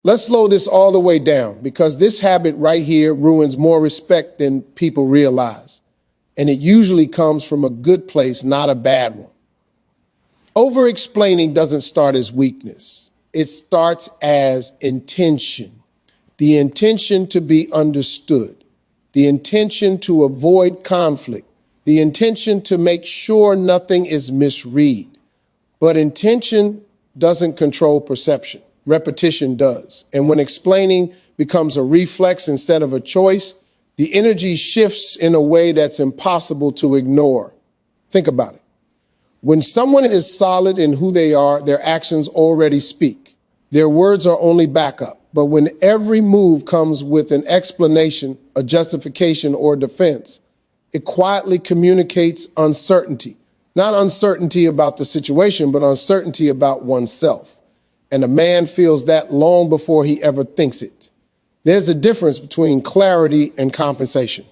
Let's slow this all the way down because this habit right here ruins more respect than people realize. And it usually comes from a good place, not a bad one. Over-explaining doesn't start as weakness. It starts as intention. The intention to be understood. The intention to avoid conflict. The intention to make sure nothing is misread. But intention doesn't control perception. Repetition does. And when explaining becomes a reflex instead of a choice, the energy shifts in a way that's impossible to ignore. Think about it. When someone is solid in who they are, their actions already speak. Their words are only backup. But when every move comes with an explanation, a justification, or defense, it quietly communicates uncertainty. Not uncertainty about the situation, but uncertainty about oneself. And a man feels that long before he ever thinks it. There's a difference between clarity and compensation.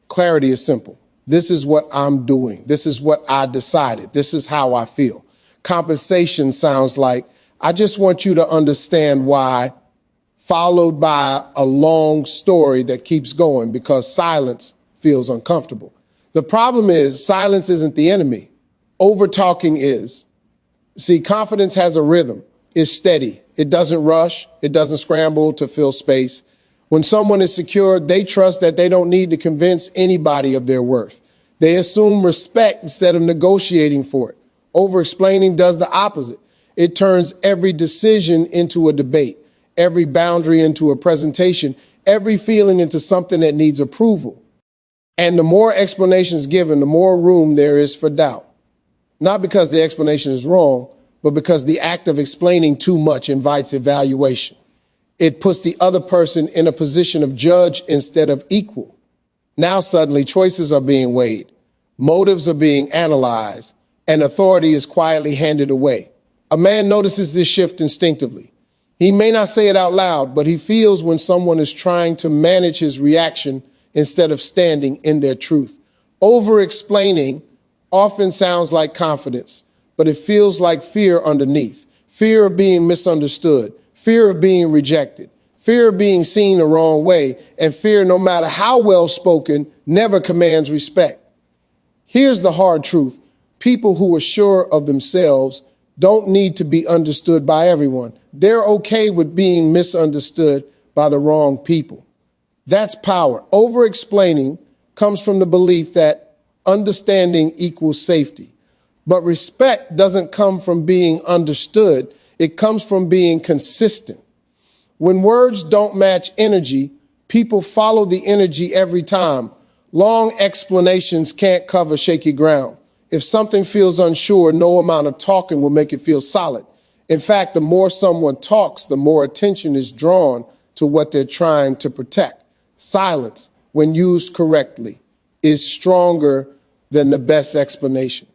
Clarity is simple. This is what I'm doing. This is what I decided. This is how I feel. Compensation sounds like, I just want you to understand why, followed by a long story that keeps going because silence feels uncomfortable. The problem is silence isn't the enemy. Over-talking is. See, confidence has a rhythm. It's steady. It doesn't rush. It doesn't scramble to fill space. When someone is secure, they trust that they don't need to convince anybody of their worth. They assume respect instead of negotiating for it. Over-explaining does the opposite. It turns every decision into a debate, every boundary into a presentation, every feeling into something that needs approval. And the more explanations given, the more room there is for doubt. Not because the explanation is wrong, but because the act of explaining too much invites evaluation. It puts the other person in a position of judge instead of equal. Now suddenly choices are being weighed, motives are being analyzed, and authority is quietly handed away. A man notices this shift instinctively. He may not say it out loud, but he feels when someone is trying to manage his reaction instead of standing in their truth. Over-explaining often sounds like confidence, but it feels like fear underneath. Fear of being misunderstood, fear of being rejected, fear of being seen the wrong way, and fear, no matter how well spoken, never commands respect. Here's the hard truth. People who are sure of themselves don't need to be understood by everyone. They're okay with being misunderstood by the wrong people. That's power. Over-explaining comes from the belief that understanding equals safety. But respect doesn't come from being understood. It comes from being consistent. When words don't match energy, people follow the energy every time. Long explanations can't cover shaky ground. If something feels unsure, no amount of talking will make it feel solid. In fact, the more someone talks, the more attention is drawn to what they're trying to protect. Silence, when used correctly, is stronger than the best explanation.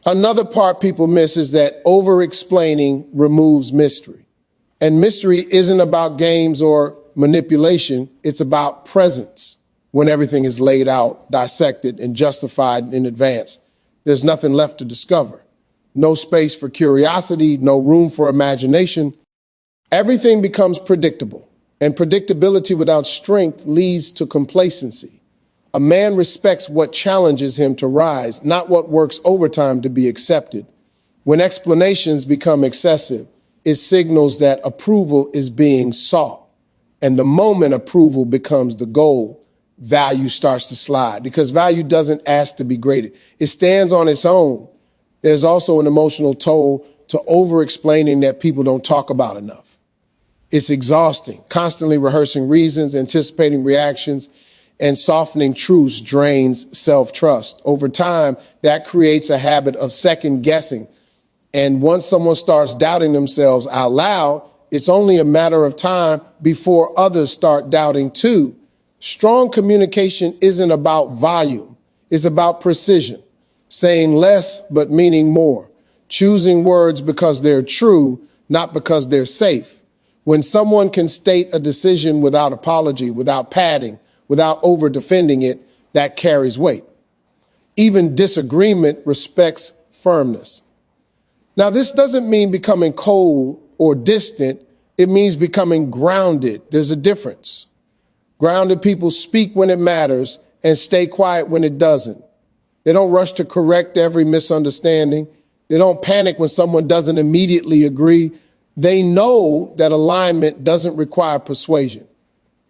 Another part people miss is that over-explaining removes mystery. And mystery isn't about games or manipulation. It's about presence. When everything is laid out, dissected, and justified in advance, there's nothing left to discover. No space for curiosity, no room for imagination. Everything becomes predictable, and predictability without strength leads to complacency. A man respects what challenges him to rise, not what works overtime to be accepted. When explanations become excessive, it signals that approval is being sought. And the moment approval becomes the goal, value starts to slide because value doesn't ask to be graded. It stands on its own. There's also an emotional toll to over-explaining that people don't talk about enough. It's exhausting, constantly rehearsing reasons, anticipating reactions, and softening truths drains self-trust. Over time, that creates a habit of second guessing. And once someone starts doubting themselves out loud, it's only a matter of time before others start doubting too. Strong communication isn't about volume. It's about precision, saying less but meaning more, choosing words because they're true, not because they're safe. When someone can state a decision without apology, without padding, without over-defending it, that carries weight. Even disagreement respects firmness. Now, this doesn't mean becoming cold or distant. It means becoming grounded. There's a difference. Grounded people speak when it matters and stay quiet when it doesn't. They don't rush to correct every misunderstanding. They don't panic when someone doesn't immediately agree. They know that alignment doesn't require persuasion.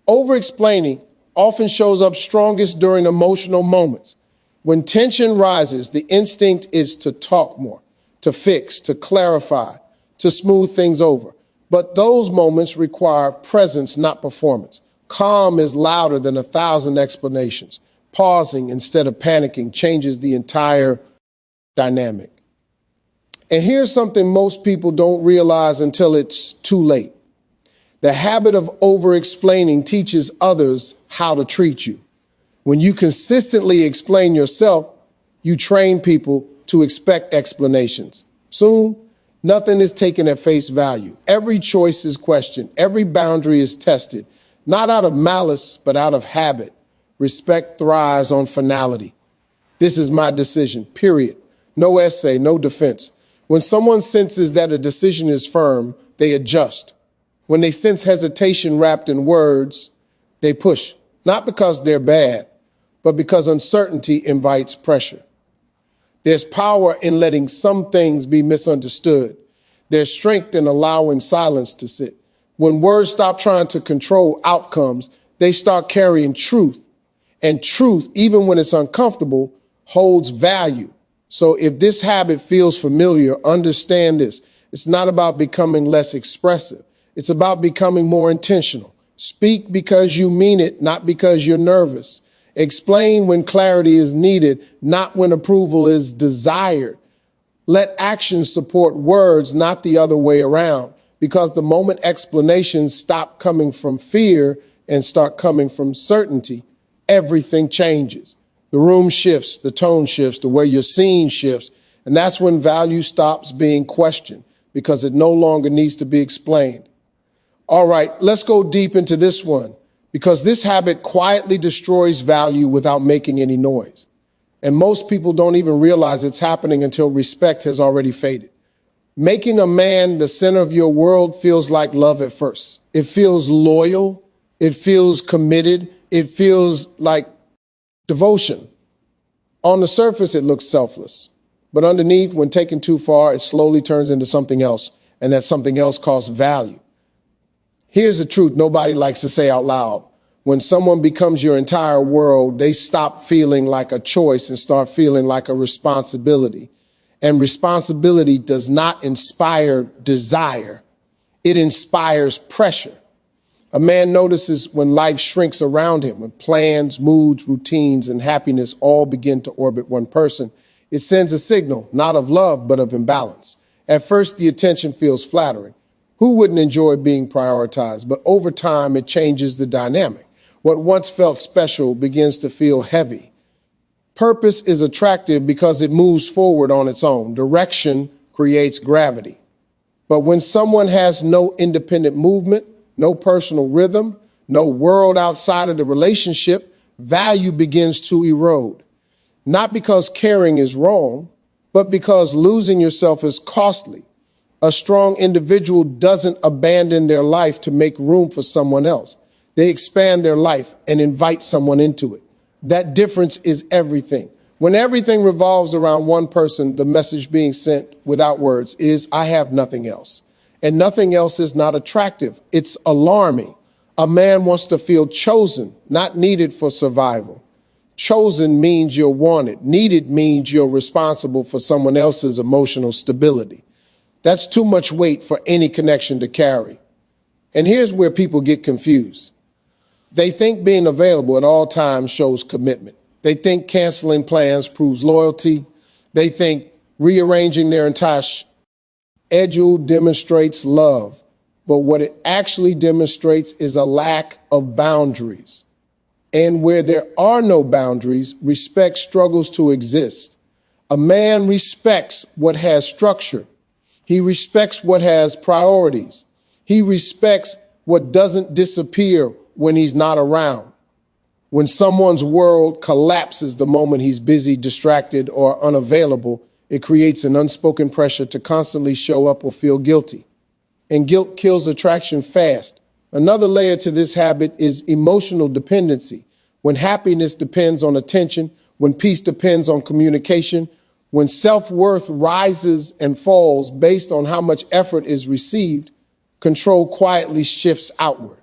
Over-explaining often shows up strongest during emotional moments. When tension rises, the instinct is to talk more, to fix, to clarify, to smooth things over. But those moments require presence, not performance. Calm is louder than 1,000 explanations. Pausing instead of panicking changes the entire dynamic. And here's something most people don't realize until it's too late. The habit of over-explaining teaches others how to treat you. When you consistently explain yourself, you train people to expect explanations. Soon, nothing is taken at face value. Every choice is questioned. Every boundary is tested, not out of malice, but out of habit. Respect thrives on finality. This is my decision, period. No essay, no defense. When someone senses that a decision is firm, they adjust. When they sense hesitation wrapped in words, they push. Not because they're bad, but because uncertainty invites pressure. There's power in letting some things be misunderstood. There's strength in allowing silence to sit. When words stop trying to control outcomes, they start carrying truth. And truth, even when it's uncomfortable, holds value. So if this habit feels familiar, understand this. It's not about becoming less expressive. It's about becoming more intentional. Speak because you mean it, not because you're nervous. Explain when clarity is needed, not when approval is desired. Let actions support words, not the other way around. Because the moment explanations stop coming from fear and start coming from certainty, everything changes. The room shifts, the tone shifts, the way you're seen shifts. And that's when value stops being questioned because it no longer needs to be explained. All right, let's go deep into this one because this habit quietly destroys value without making any noise. And most people don't even realize it's happening until respect has already faded. Making a man the center of your world feels like love at first. It feels loyal. It feels committed. It feels like devotion. On the surface, it looks selfless. But underneath, when taken too far, it slowly turns into something else. And that something else costs value. Here's the truth nobody likes to say out loud. When someone becomes your entire world, they stop feeling like a choice and start feeling like a responsibility. And responsibility does not inspire desire. It inspires pressure. A man notices when life shrinks around him, when plans, moods, routines, and happiness all begin to orbit one person. It sends a signal, not of love, but of imbalance. At first, the attention feels flattering. Who wouldn't enjoy being prioritized? But over time, it changes the dynamic. What once felt special begins to feel heavy. Purpose is attractive because it moves forward on its own. Direction creates gravity. But when someone has no independent movement, no personal rhythm, no world outside of the relationship, value begins to erode. Not because caring is wrong, but because losing yourself is costly. A strong individual doesn't abandon their life to make room for someone else. They expand their life and invite someone into it. That difference is everything. When everything revolves around one person, the message being sent without words is, I have nothing else. And nothing else is not attractive. It's alarming. A man wants to feel chosen, not needed for survival. Chosen means you're wanted. Needed means you're responsible for someone else's emotional stability. That's too much weight for any connection to carry. And here's where people get confused. They think being available at all times shows commitment. They think canceling plans proves loyalty. They think rearranging their entire schedule demonstrates love. But what it actually demonstrates is a lack of boundaries. And where there are no boundaries, respect struggles to exist. A man respects what has structure. He respects what has priorities. He respects what doesn't disappear when he's not around. When someone's world collapses the moment he's busy, distracted, or unavailable, it creates an unspoken pressure to constantly show up or feel guilty. and guilt kills attraction fast. Another layer to this habit is emotional dependency. When happiness depends on attention, when peace depends on communication, when self-worth rises and falls based on how much effort is received, control quietly shifts outward.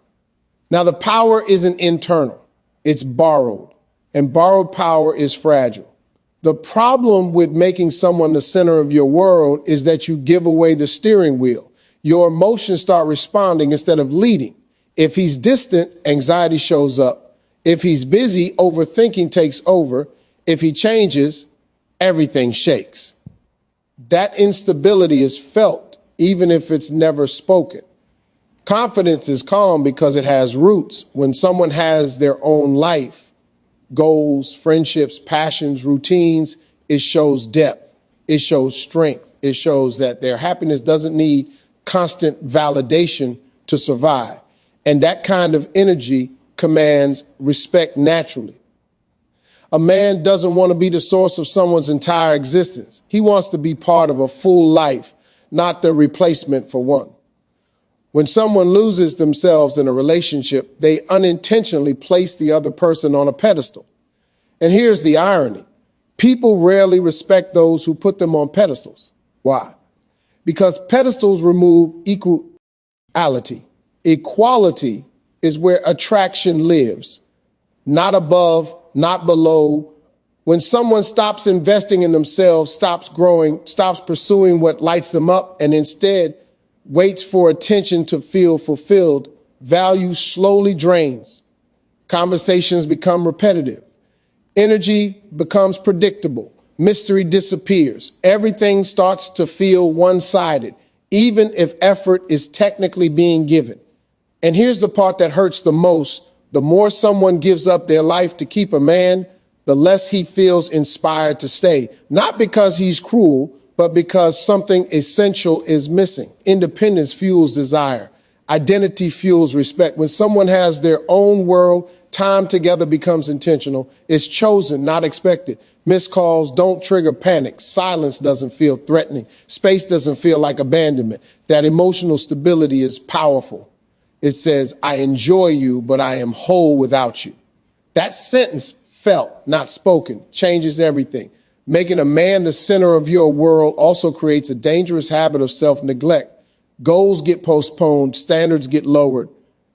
Now, the power isn't internal, it's borrowed, and borrowed power is fragile. The problem with making someone the center of your world is that you give away the steering wheel. Your emotions start responding instead of leading. If he's distant, anxiety shows up. If he's busy, overthinking takes over. If he changes, everything shakes. That instability is felt, even if it's never spoken. Confidence is calm because it has roots. When someone has their own life, goals, friendships, passions, routines, it shows depth. It shows strength. It shows that their happiness doesn't need constant validation to survive. And that kind of energy commands respect naturally. A man doesn't want to be the source of someone's entire existence. He wants to be part of a full life, not the replacement for one. When someone loses themselves in a relationship, they unintentionally place the other person on a pedestal. And here's the irony. People rarely respect those who put them on pedestals. Why? Because pedestals remove equality. Equality is where attraction lives, not above, not below. When someone stops investing in themselves, stops growing, stops pursuing what lights them up, and instead waits for attention to feel fulfilled, value slowly drains. Conversations become repetitive. Energy becomes predictable. Mystery disappears. Everything starts to feel one-sided, even if effort is technically being given. And here's the part that hurts the most. The more someone gives up their life to keep a man, the less he feels inspired to stay. Not because he's cruel, but because something essential is missing. Independence fuels desire. Identity fuels respect. When someone has their own world, time together becomes intentional. It's chosen, not expected. Missed calls don't trigger panic. Silence doesn't feel threatening. Space doesn't feel like abandonment. That emotional stability is powerful. It says, I enjoy you, but I am whole without you. That sentence, felt, not spoken, changes everything. Making a man the center of your world also creates a dangerous habit of self-neglect. Goals get postponed, standards get lowered,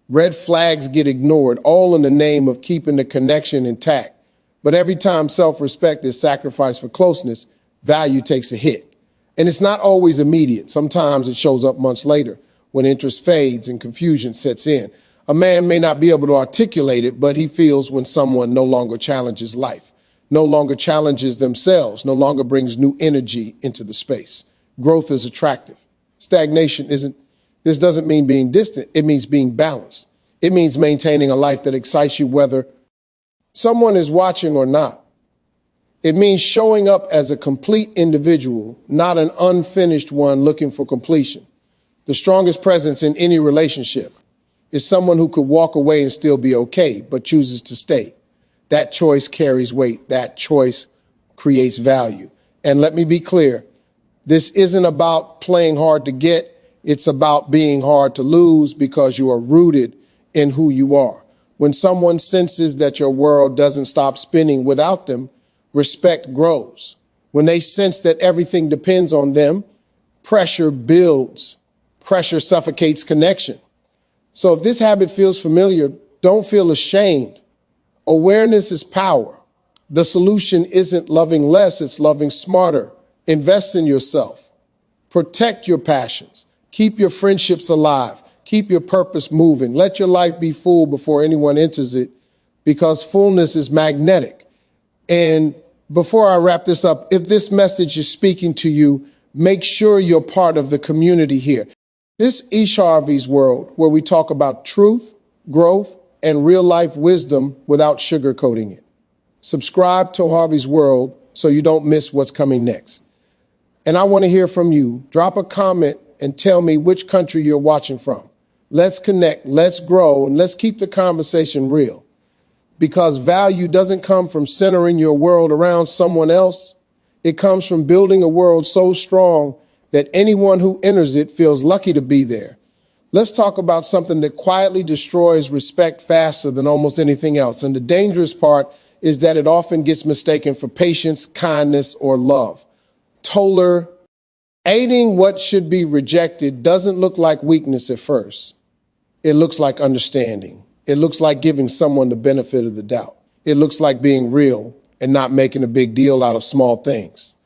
red flags get ignored, all in the name of keeping the connection intact. But every time self-respect is sacrificed for closeness, value takes a hit. And it's not always immediate. Sometimes it shows up months later when interest fades and confusion sets in. A man may not be able to articulate it, but he feels when someone no longer challenges life, no longer challenges themselves, no longer brings new energy into the space. Growth is attractive. Stagnation isn't. This doesn't mean being distant. It means being balanced. It means maintaining a life that excites you whether someone is watching or not. It means showing up as a complete individual, not an unfinished one looking for completion. The strongest presence in any relationship is someone who could walk away and still be okay, but chooses to stay. That choice carries weight. That choice creates value. And let me be clear, this isn't about playing hard to get. It's about being hard to lose because you are rooted in who you are. When someone senses that your world doesn't stop spinning without them, respect grows. When they sense that everything depends on them, pressure builds. Pressure suffocates connection. So if this habit feels familiar, don't feel ashamed. Awareness is power. The solution isn't loving less, it's loving smarter. Invest in yourself. Protect your passions. Keep your friendships alive. Keep your purpose moving. Let your life be full before anyone enters it, because fullness is magnetic. And before I wrap this up, if this message is speaking to you, make sure you're part of the community here. This is Harvey's World, where we talk about truth, growth, and real-life wisdom without sugarcoating it. Subscribe to Harvey's World so you don't miss what's coming next. And I want to hear from you. Drop a comment and tell me which country you're watching from. Let's connect, let's grow, and let's keep the conversation real. Because value doesn't come from centering your world around someone else. It comes from building a world so strong that anyone who enters it feels lucky to be there. Let's talk about something that quietly destroys respect faster than almost anything else. And the dangerous part is that it often gets mistaken for patience, kindness, or love. Tolerating what should be rejected doesn't look like weakness at first. It looks like understanding. It looks like giving someone the benefit of the doubt. It looks like being real and not making a big deal out of small things.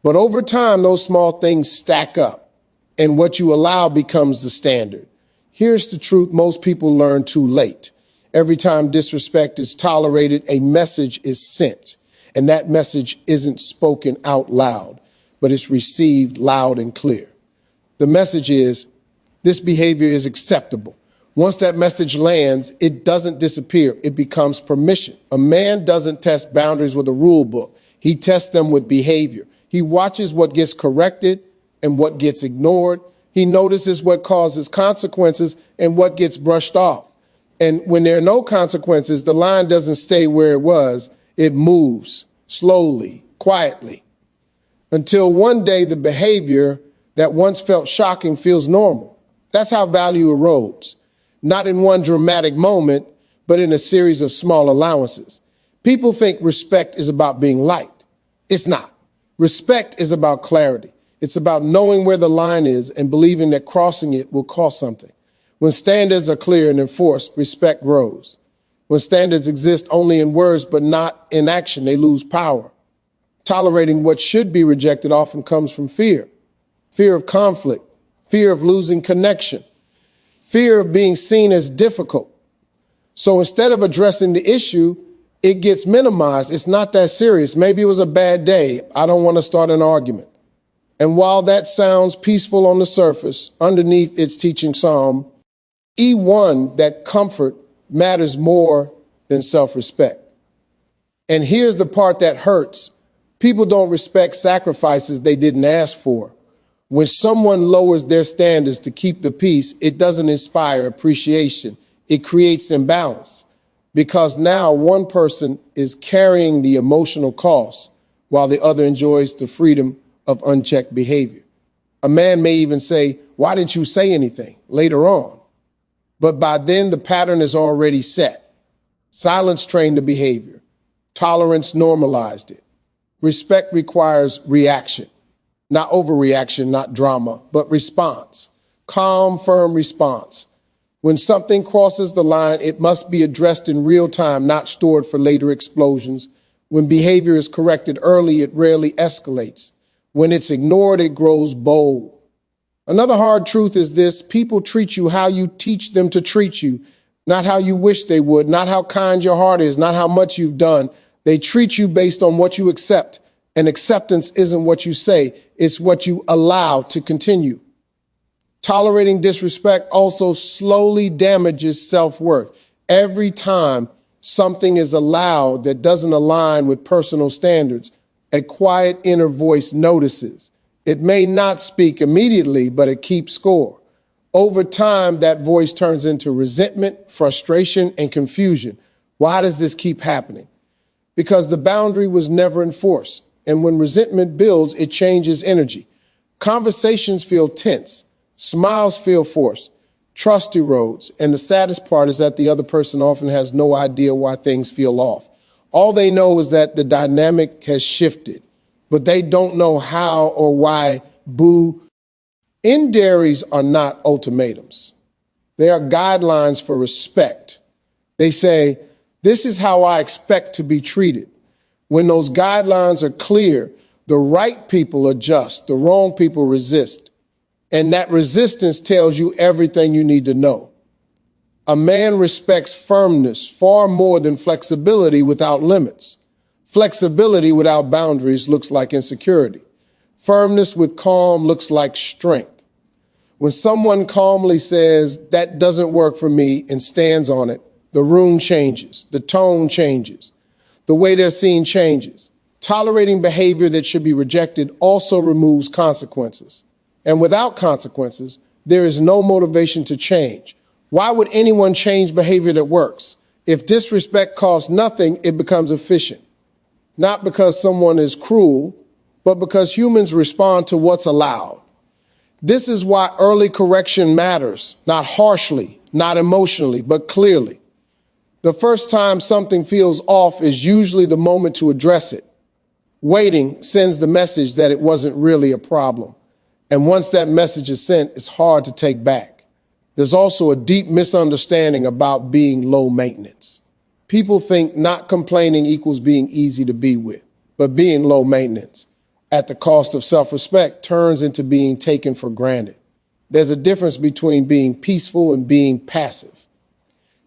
But over time, those small things stack up, and what you allow becomes the standard. Here's the truth most people learn too late. Every time disrespect is tolerated, a message is sent, and that message isn't spoken out loud, but it's received loud and clear. The message is, this behavior is acceptable. Once that message lands, it doesn't disappear. It becomes permission. A man doesn't test boundaries with a rule book. He tests them with behavior. He watches what gets corrected and what gets ignored. He notices what causes consequences and what gets brushed off. And when there are no consequences, the line doesn't stay where it was. It moves slowly, quietly, until one day the behavior that once felt shocking feels normal. That's how value erodes. Not in one dramatic moment, but in a series of small allowances. People think respect is about being liked. It's not. Respect is about clarity. It's about knowing where the line is and believing that crossing it will cost something. When standards are clear and enforced, respect grows. When standards exist only in words but not in action, they lose power. Tolerating what should be rejected often comes from fear. Fear of conflict, fear of losing connection, fear of being seen as difficult. So instead of addressing the issue, it gets minimized. It's not that serious. Maybe it was a bad day. I don't want to start an argument. And while that sounds peaceful on the surface, underneath its teaching psalm, E1, that comfort matters more than self-respect. And here's the part that hurts. People don't respect sacrifices they didn't ask for. When someone lowers their standards to keep the peace, it doesn't inspire appreciation. It creates imbalance because now one person is carrying the emotional cost while the other enjoys the freedom of unchecked behavior. A man may even say, "Why didn't you say anything?" later on. But by then the pattern is already set. Silence trained the behavior. Tolerance normalized it. Respect requires reaction. Not overreaction, not drama, but response. Calm, firm response. When something crosses the line, it must be addressed in real time, not stored for later explosions. When behavior is corrected early, it rarely escalates. When it's ignored, it grows bold. Another hard truth is this: people treat you how you teach them to treat you, not how you wish they would, not how kind your heart is, not how much you've done. They treat you based on what you accept. And acceptance isn't what you say, it's what you allow to continue. Tolerating disrespect also slowly damages self-worth. Every time something is allowed that doesn't align with personal standards, a quiet inner voice notices. It may not speak immediately, but it keeps score. Over time, that voice turns into resentment, frustration, and confusion. Why does this keep happening? Because the boundary was never enforced. And when resentment builds, it changes energy. Conversations feel tense. Smiles feel forced. Trust erodes. And the saddest part is that the other person often has no idea why things feel off. All they know is that the dynamic has shifted, but they don't know how or why. Boo. Inquiries are not ultimatums. They are guidelines for respect. They say, this is how I expect to be treated. When those guidelines are clear, the right people adjust, the wrong people resist. And that resistance tells you everything you need to know. A man respects firmness far more than flexibility without limits. Flexibility without boundaries looks like insecurity. Firmness with calm looks like strength. When someone calmly says, that doesn't work for me, and stands on it, the room changes, the tone changes. The way they're seen changes. Tolerating behavior that should be rejected also removes consequences. And without consequences, there is no motivation to change. Why would anyone change behavior that works? If disrespect costs nothing, it becomes efficient. Not because someone is cruel, but because humans respond to what's allowed. This is why early correction matters, not harshly, not emotionally, but clearly. The first time something feels off is usually the moment to address it. Waiting sends the message that it wasn't really a problem. And once that message is sent, it's hard to take back. There's also a deep misunderstanding about being low maintenance. People think not complaining equals being easy to be with, but being low maintenance at the cost of self-respect turns into being taken for granted. There's a difference between being peaceful and being passive.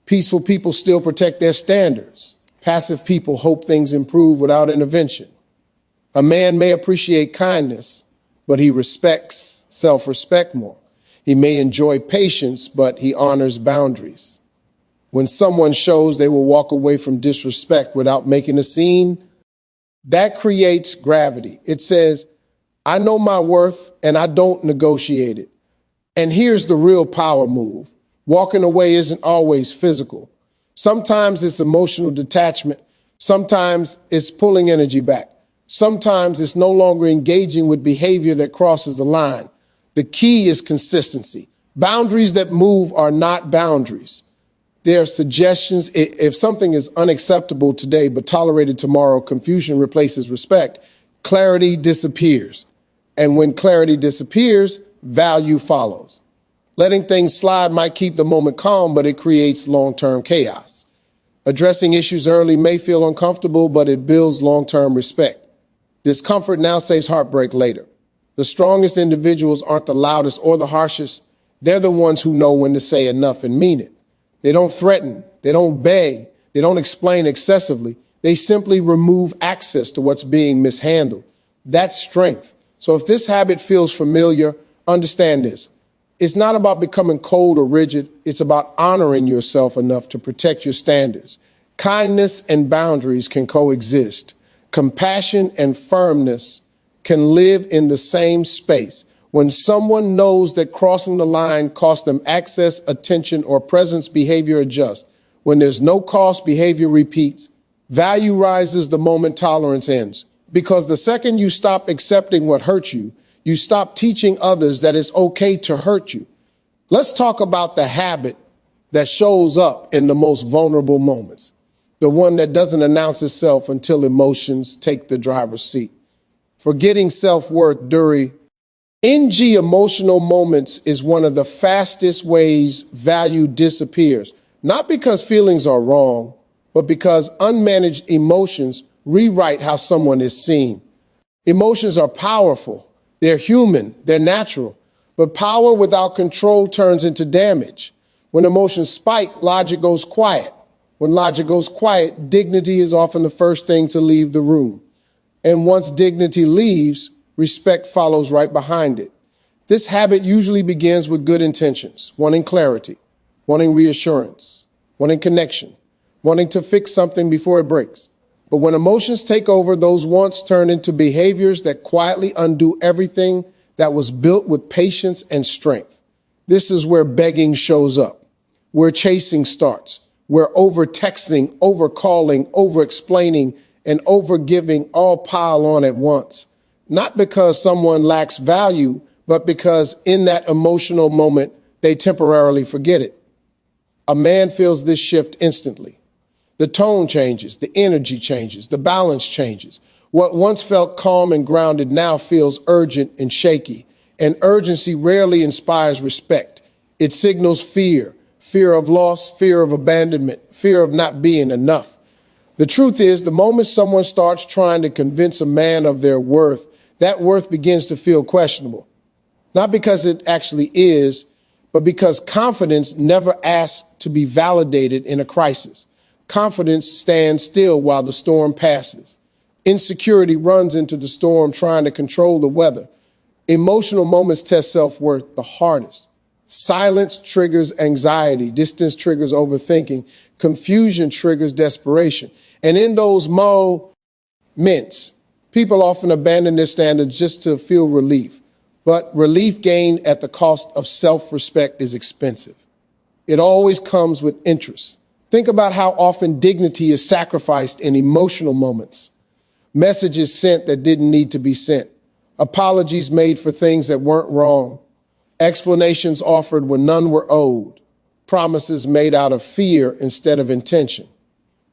Peaceful people still protect their standards. Passive people hope things improve without intervention. A man may appreciate kindness, but he respects self-respect more. He may enjoy patience, but he honors boundaries. When someone shows they will walk away from disrespect without making a scene, that creates gravity. It says, I know my worth and I don't negotiate it. And here's the real power move. Walking away isn't always physical. Sometimes it's emotional detachment. Sometimes it's pulling energy back. Sometimes it's no longer engaging with behavior that crosses the line. The key is consistency. Boundaries that move are not boundaries. There are suggestions. If something is unacceptable today but tolerated tomorrow, confusion replaces respect. Clarity disappears. And when clarity disappears, value follows. Letting things slide might keep the moment calm, but it creates long-term chaos. Addressing issues early may feel uncomfortable, but it builds long-term respect. Discomfort now saves heartbreak later. The strongest individuals aren't the loudest or the harshest. They're the ones who know when to say enough and mean it. They don't threaten. They don't beg. They don't explain excessively. They simply remove access to what's being mishandled. That's strength. So if this habit feels familiar, understand this. It's not about becoming cold or rigid. It's about honoring yourself enough to protect your standards. Kindness and boundaries can coexist. Compassion and firmness can live in the same space. When someone knows that crossing the line costs them access, attention, or presence, behavior adjusts. When there's no cost, behavior repeats. Value rises the moment tolerance ends. Because the second you stop accepting what hurts you, you stop teaching others that it's okay to hurt you. Let's talk about the habit that shows up in the most vulnerable moments. The one that doesn't announce itself until emotions take the driver's seat. Forgetting self-worth during emotional moments is one of the fastest ways value disappears. Not because feelings are wrong, but because unmanaged emotions rewrite how someone is seen. Emotions are powerful. They're human. They're natural. But power without control turns into damage. When emotions spike, logic goes quiet. When logic goes quiet, dignity is often the first thing to leave the room. And once dignity leaves, respect follows right behind it. This habit usually begins with good intentions, wanting clarity, wanting reassurance, wanting connection, wanting to fix something before it breaks. But when emotions take over, those wants turn into behaviors that quietly undo everything that was built with patience and strength. This is where begging shows up, where chasing starts, where over-texting, over-calling, over-explaining, and over-giving all pile on at once. Not because someone lacks value, but because in that emotional moment, they temporarily forget it. A man feels this shift instantly. The tone changes, the energy changes, the balance changes. What once felt calm and grounded now feels urgent and shaky. And urgency rarely inspires respect. It signals fear, fear of loss, fear of abandonment, fear of not being enough. The truth is, the moment someone starts trying to convince a man of their worth, that worth begins to feel questionable. Not because it actually is, but because confidence never asks to be validated in a crisis. Confidence stands still while the storm passes. Insecurity runs into the storm trying to control the weather. Emotional moments test self-worth the hardest. Silence triggers anxiety. Distance triggers overthinking. Confusion triggers desperation. And in those moments, people often abandon their standards just to feel relief. But relief gained at the cost of self-respect is expensive. It always comes with interest. Think about how often dignity is sacrificed in emotional moments. Messages sent that didn't need to be sent. Apologies made for things that weren't wrong. explanations offered when none were owed, promises made out of fear instead of intention.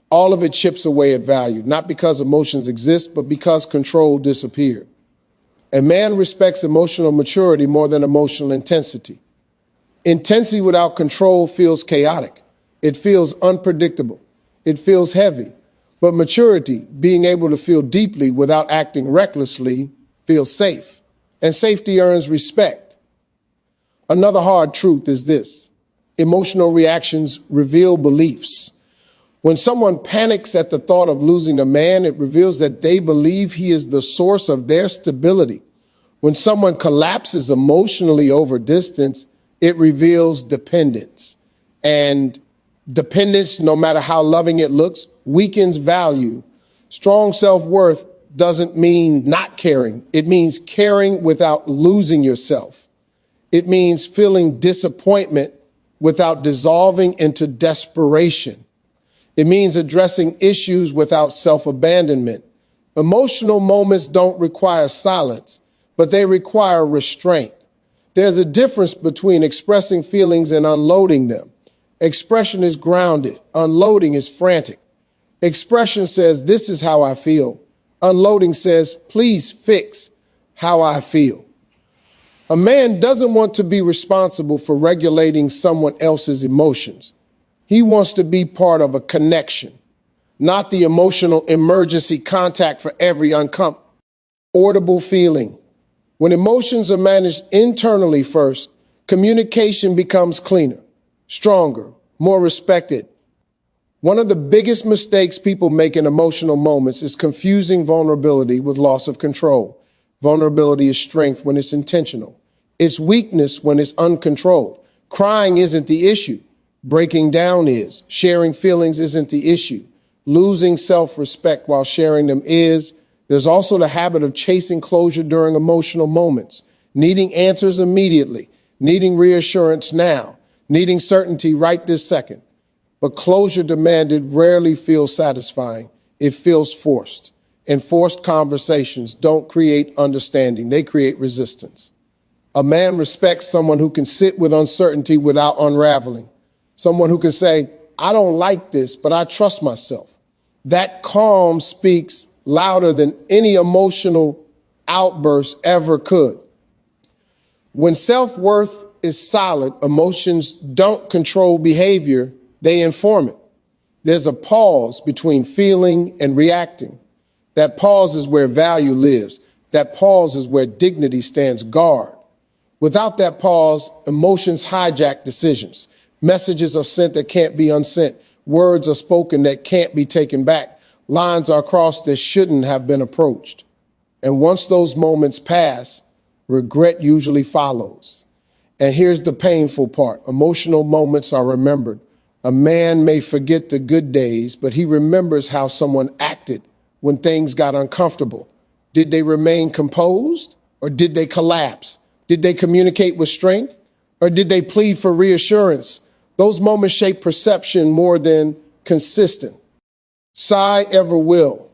All of it chips away at value, not because emotions exist, but because control disappeared. A man respects emotional maturity more than emotional intensity. Intensity without control feels chaotic. It feels unpredictable. It feels heavy. But maturity, being able to feel deeply without acting recklessly, feels safe. And safety earns respect. Another hard truth is this: emotional reactions reveal beliefs. When someone panics at the thought of losing a man, it reveals that they believe he is the source of their stability. When someone collapses emotionally over distance, it reveals dependence. And dependence, no matter how loving it looks, weakens value. Strong self-worth doesn't mean not caring. It means caring without losing yourself. It means feeling disappointment without dissolving into desperation. It means addressing issues without self-abandonment. Emotional moments don't require silence, but they require restraint. There's a difference between expressing feelings and unloading them. Expression is grounded. Unloading is frantic. Expression says, "This is how I feel." Unloading says, "Please fix how I feel." A man doesn't want to be responsible for regulating someone else's emotions. He wants to be part of a connection, not the emotional emergency contact for every uncomfortable feeling. When emotions are managed internally first, communication becomes cleaner, stronger, more respected. One of the biggest mistakes people make in emotional moments is confusing vulnerability with loss of control. Vulnerability is strength when it's intentional. It's weakness when it's uncontrolled. Crying isn't the issue. Breaking down is. Sharing feelings isn't the issue. Losing self-respect while sharing them is. There's also the habit of chasing closure during emotional moments, needing answers immediately, needing reassurance now, needing certainty right this second. But closure demanded rarely feels satisfying. It feels forced. And forced conversations don't create understanding. They create resistance. A man respects someone who can sit with uncertainty without unraveling. Someone who can say, "I don't like this, but I trust myself." That calm speaks louder than any emotional outburst ever could. When self-worth is solid, emotions don't control behavior, they inform it. There's a pause between feeling and reacting. That pause is where value lives. That pause is where dignity stands guard. Without that pause, emotions hijack decisions. Messages are sent that can't be unsent. Words are spoken that can't be taken back. Lines are crossed that shouldn't have been approached. And once those moments pass, regret usually follows. And here's the painful part. Emotional moments are remembered. A man may forget the good days, but he remembers how someone acted when things got uncomfortable. Did they remain composed or did they collapse? Did they communicate with strength or did they plead for reassurance? Those moments shape perception more than consistent. Sigh ever will.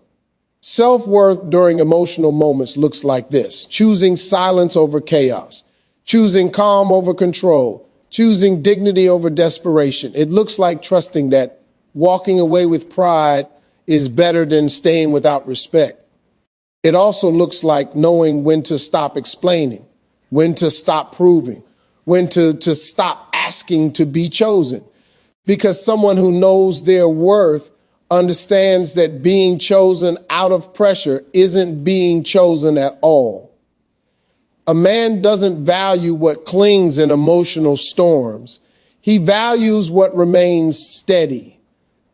Self-worth during emotional moments looks like this: choosing silence over chaos, choosing calm over control, choosing dignity over desperation. It looks like trusting that walking away with pride is better than staying without respect. It also looks like knowing when to stop explaining, when to stop proving, when to stop asking to be chosen. Because someone who knows their worth understands that being chosen out of pressure isn't being chosen at all. A man doesn't value what clings in emotional storms. He values what remains steady.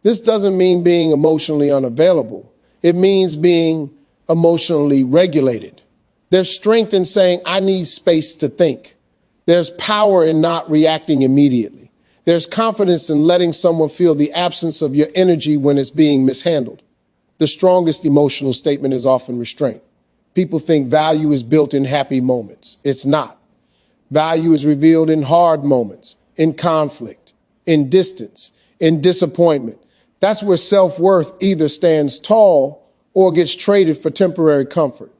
This doesn't mean being emotionally unavailable. It means being emotionally regulated. There's strength in saying, "I need space to think." There's power in not reacting immediately. There's confidence in letting someone feel the absence of your energy when it's being mishandled. The strongest emotional statement is often restraint. People think value is built in happy moments. It's not. Value is revealed in hard moments, in conflict, in distance, in disappointment. That's where self-worth either stands tall or gets traded for temporary comfort.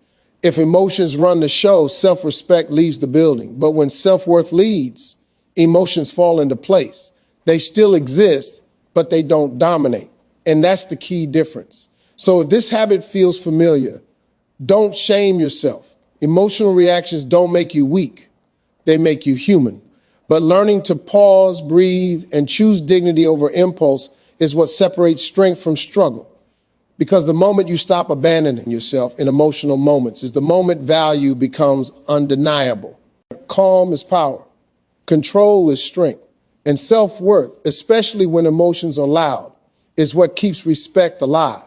If emotions run the show, self-respect leaves the building. But when self-worth leads, emotions fall into place. They still exist, but they don't dominate. And that's the key difference. So if this habit feels familiar, don't shame yourself. Emotional reactions don't make you weak. They make you human. But learning to pause, breathe, and choose dignity over impulse is what separates strength from struggle. Because the moment you stop abandoning yourself in emotional moments is the moment value becomes undeniable. Calm is power. Control is strength. And self-worth, especially when emotions are loud, is what keeps respect alive.